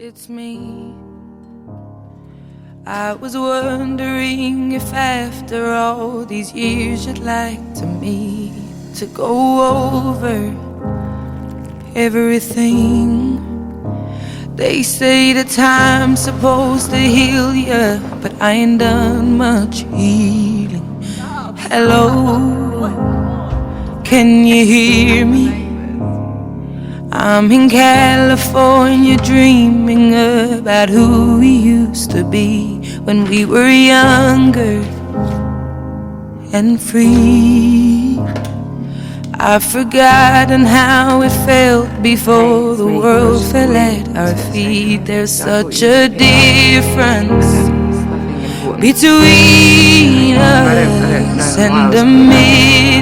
it's me. I was wondering if after all these years you'd like to meet, to go over everything. They say the time's supposed to heal ya, but I ain't done much healing. Hello, can you hear me? I'm in California dreaming about who we used to be when we were younger and free. I've forgotten how it felt before the world fell at our feet. There's such a difference between us and a million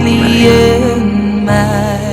miles.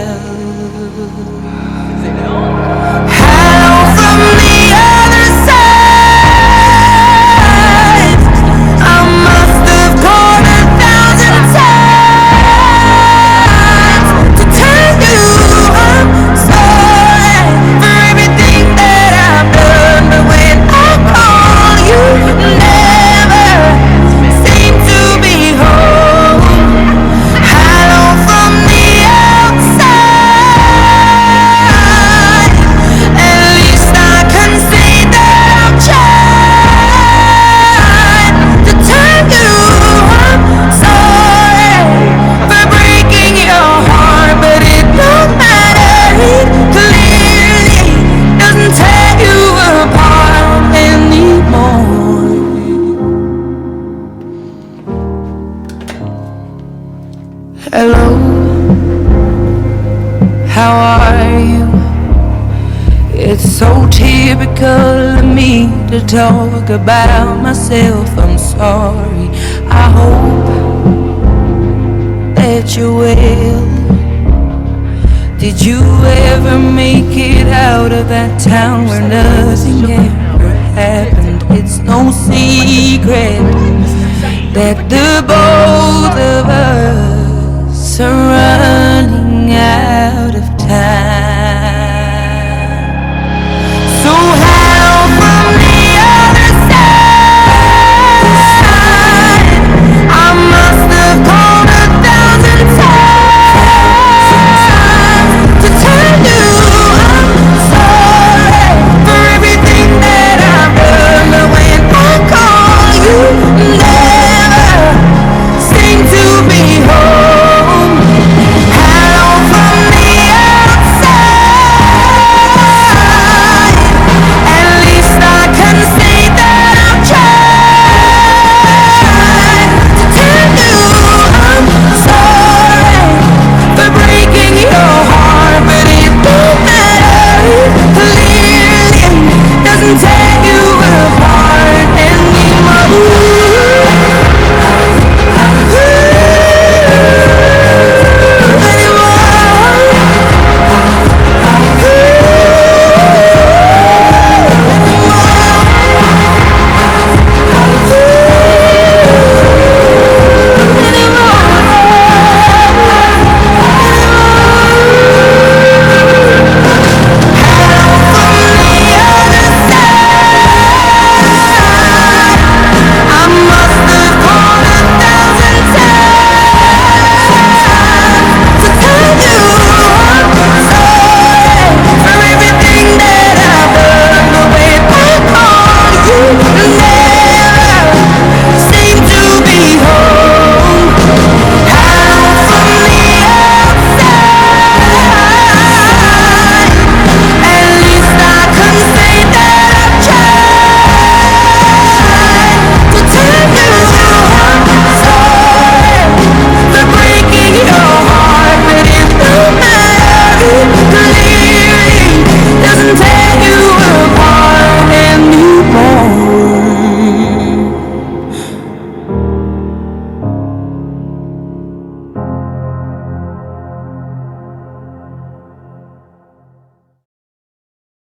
Hello, how are you? It's so typical of me to talk about myself. I'm sorry. I hope that you're well. Did you ever make it out of that town where nothing ever happened? It's no secret that the both of us are